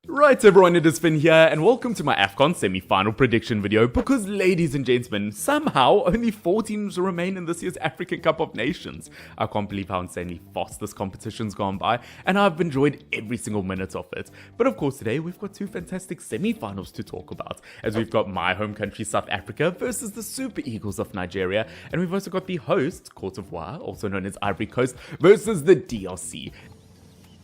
Right everyone, it is Finn here and welcome to my Afcon semi-final prediction video because ladies and gentlemen, somehow only 4 teams remain in this year's African Cup of Nations. I can't believe how insanely fast this competition's gone by and I've enjoyed every single minute of it. But of course today we've got 2 fantastic semi-finals to talk about, as we've got my home country South Africa versus the Super Eagles of Nigeria, and we've also got the host, Cote d'Ivoire, also known as Ivory Coast, versus the DRC.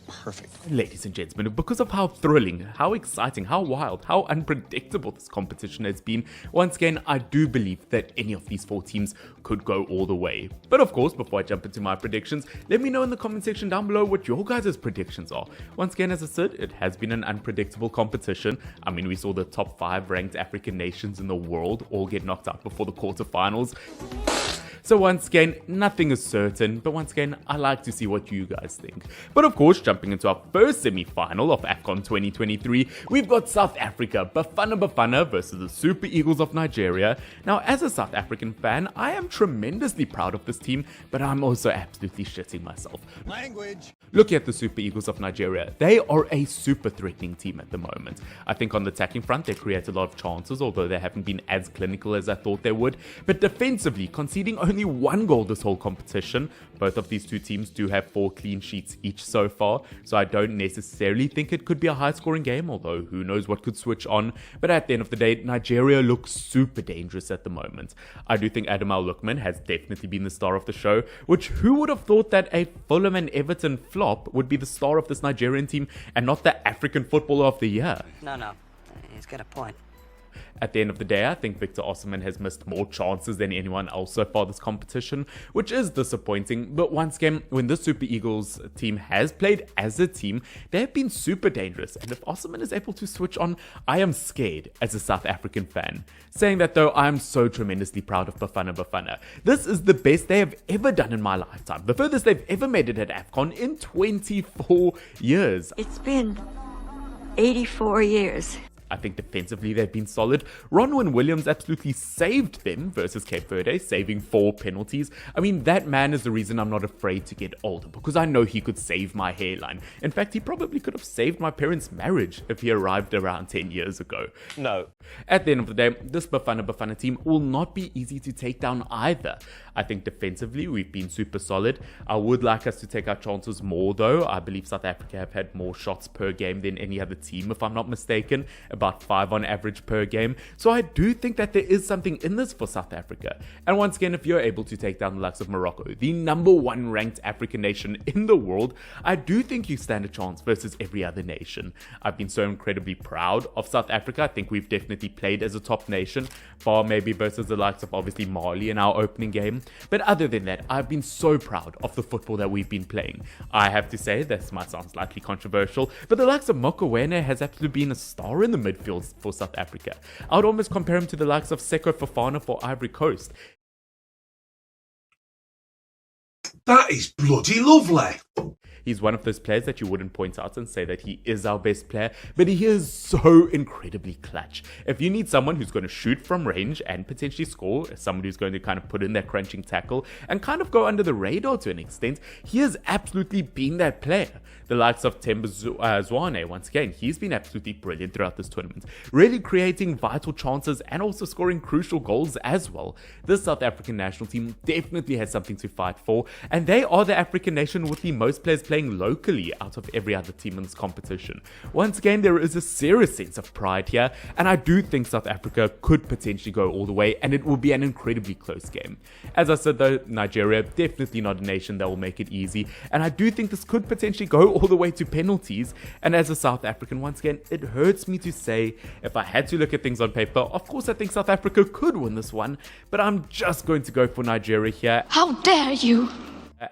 Perfect. Ladies and gentlemen, because of how thrilling, how exciting, how wild, how unpredictable this competition has been, once again, I do believe that any of these 4 teams could go all the way. But of course, before I jump into my predictions, let me know in the comment section down below what your guys' predictions are. Once again, as I said, it has been an unpredictable competition. I mean, we saw the top 5 ranked African nations in the world all get knocked out before the quarterfinals. So once again, nothing is certain, but once again, I like to see what you guys think. But of course, jumping into our first semi-final of Afcon 2023, we've got South Africa, Bafana versus the Super Eagles of Nigeria. Now, as a South African fan, I am tremendously proud of this team, but I'm also absolutely shitting myself. Language. Look at the Super Eagles of Nigeria. They are a super threatening team at the moment. I think on the attacking front, they create a lot of chances, although they haven't been as clinical as I thought they would. But defensively, conceding only 1 goal this whole competition. Both of these 2 teams do have 4 clean sheets each so far, so I don't necessarily think it could be a high-scoring game, although who knows what could switch on. But at the end of the day, Nigeria looks super dangerous at the moment. I do think Adam Al-Lukman has definitely been the star of the show, which who would have thought that a Fulham and Everton flop would be the star of this Nigerian team and not the African Footballer of the Year? No, he's got a point. At the end of the day, I think Victor Osimhen has missed more chances than anyone else so far this competition, which is disappointing. But once again, when the Super Eagles team has played as a team, they have been super dangerous. And if Osimhen is able to switch on, I am scared as a South African fan. Saying that though, I am so tremendously proud of Bafana. This is the best they have ever done in my lifetime. The furthest they've ever made it at Afcon in 24 years. It's been 84 years. I think defensively they've been solid. Ronwen Williams absolutely saved them versus Cape Verde, saving 4 penalties. I mean, that man is the reason I'm not afraid to get older, because I know he could save my hairline. In fact, he probably could have saved my parents' marriage if he arrived around 10 years ago. No. At the end of the day, this Bafana team will not be easy to take down either. I think defensively we've been super solid. I would like us to take our chances more though. I believe South Africa have had more shots per game than any other team, if I'm not mistaken. About 5 on average per game. So I do think that there is something in this for South Africa. And once again, if you're able to take down the likes of Morocco, the number 1 ranked African nation in the world, I do think you stand a chance versus every other nation. I've been so incredibly proud of South Africa. I think we've definitely played as a top nation, far maybe versus the likes of obviously Mali in our opening game. But other than that, I've been so proud of the football that we've been playing. I have to say, this might sound slightly controversial, but the likes of Mokoena has absolutely been a star in the midfield for South Africa. I would almost compare him to the likes of Seko Fofana for Ivory Coast. That is bloody lovely. He's one of those players that you wouldn't point out and say that he is our best player, but he is so incredibly clutch. If you need someone who's going to shoot from range and potentially score, someone who's going to kind of put in that crunching tackle and kind of go under the radar to an extent, he has absolutely been that player. The likes of Themba Zwane, once again, he's been absolutely brilliant throughout this tournament, really creating vital chances and also scoring crucial goals as well. This South African national team definitely has something to fight for, and they are the African nation with the most players playing locally out of every other team in this competition. Once again, there is a serious sense of pride here, and I do think South Africa could potentially go all the way, and it will be an incredibly close game. As I said though, Nigeria, definitely not a nation that will make it easy, and I do think this could potentially go all the way to penalties. And as a South African, once again, it hurts me to say, if I had to look at things on paper, of course I think South Africa could win this one, but I'm just going to go for Nigeria here. How dare you!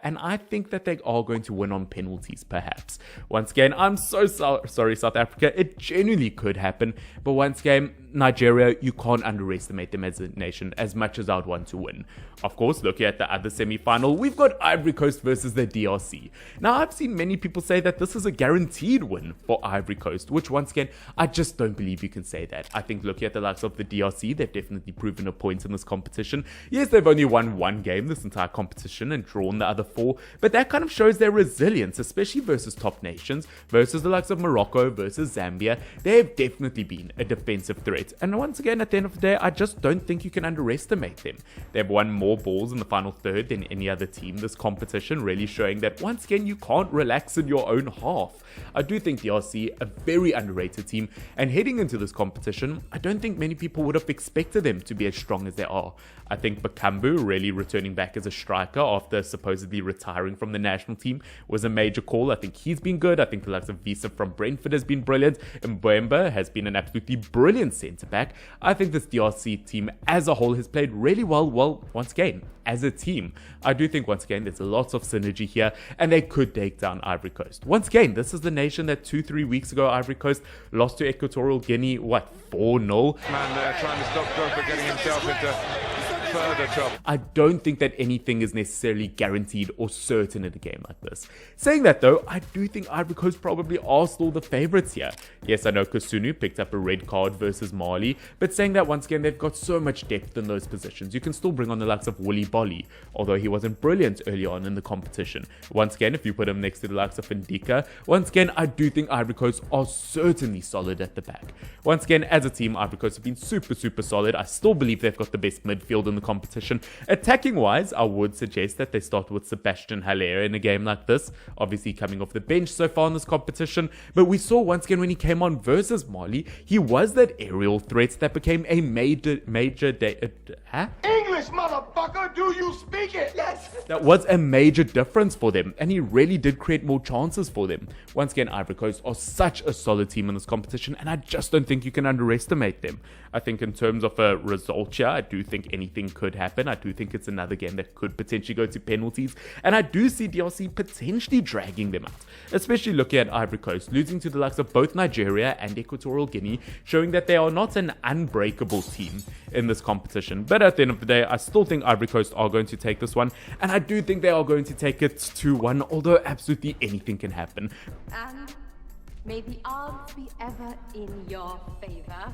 And I think that they are going to win on penalties, perhaps. Once again, I'm so sorry, South Africa. It genuinely could happen. But once again, Nigeria, you can't underestimate them as a nation as much as I would want to win. Of course, looking at the other semi-final, we've got Ivory Coast versus the DRC. Now, I've seen many people say that this is a guaranteed win for Ivory Coast, which once again, I just don't believe you can say that. I think looking at the likes of the DRC, they've definitely proven a point in this competition. Yes, they've only won 1 game this entire competition and drawn the other other 4, but that kind of shows their resilience, especially versus top nations, versus the likes of Morocco, versus Zambia. They have definitely been a defensive threat, and once again, at the end of the day, I just don't think you can underestimate them. They've won more balls in the final third than any other team this competition, really showing that once again, you can't relax in your own half. I do think DRC a very underrated team, and heading into this competition, I don't think many people would have expected them to be as strong as they are. I think Bakambu really returning back as a striker after supposedly retiring from the national team was a major call. I think he's been good. I think the likes of Visa from Brentford has been brilliant. Mbemba has been an absolutely brilliant centre-back. I think this DRC team as a whole has played really well, once again, as a team. I do think, once again, there's lots of synergy here, and they could take down Ivory Coast. Once again, this is the nation that 2-3 weeks ago, Ivory Coast lost to Equatorial Guinea, 4-0? Man there trying to stop Drogba getting himself into further trouble. I don't think that anything is necessarily guaranteed or certain in a game like this. Saying that though, I do think Ivory Coast probably are still the favourites here. Yes, I know Kusunu picked up a red card versus Mali, but saying that, once again, they've got so much depth in those positions. You can still bring on the likes of Willy Bolly, although he wasn't brilliant early on in the competition. Once again, if you put him next to the likes of Ndika, once again, I do think Ivory Coast are certainly solid at the back. Once again, as a team, Ivory Coast have been super solid. I still believe they've got the best midfield in the competition. Attacking wise, I would suggest that they start with Sebastian Haller in a game like this, obviously coming off the bench so far in this competition, but we saw once again when he came on versus Mali, he was that aerial threat that became a major English, motherfucker, do you speak it? Yes. That was a major difference for them, and he really did create more chances for them. Once again, Ivory Coast are such a solid team in this competition, and I just don't think you can underestimate them. I think in terms of a result here, I do think anything could happen. I do think it's another game that could potentially go to penalties, and I do see DRC potentially dragging them out, especially looking at Ivory Coast losing to the likes of both Nigeria and Equatorial Guinea, showing that they are not an unbreakable team in this competition. But at the end of the day, I still think Ivory Coast are going to take this one, and I do think they are going to take it 2-1, although absolutely anything can happen. And may the odds be ever in your favor.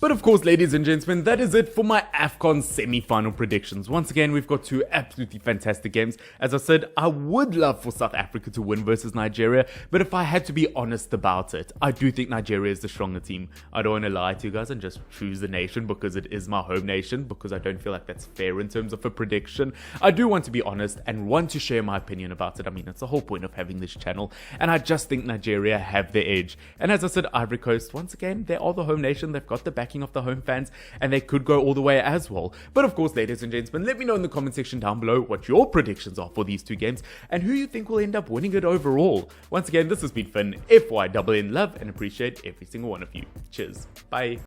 But of course, ladies and gentlemen, that is it for my Afcon semi-final predictions. Once again, we've got 2 absolutely fantastic games. As I said, I would love for South Africa to win versus Nigeria, but if I had to be honest about it, I do think Nigeria is the stronger team. I don't want to lie to you guys and just choose the nation because it is my home nation, because I don't feel like that's fair in terms of a prediction. I do want to be honest and want to share my opinion about it. I mean, it's the whole point of having this channel, and I just think Nigeria have the edge. And as I said, Ivory Coast, once again, they are the home nation. They've got the backing of the home fans, and they could go all the way as well. But of course, ladies and gentlemen, let me know in the comment section down below what your predictions are for these 2 games and who you think will end up winning it overall. Once again, this has been Finn, FYNN, love and appreciate every single one of you. Cheers. Bye.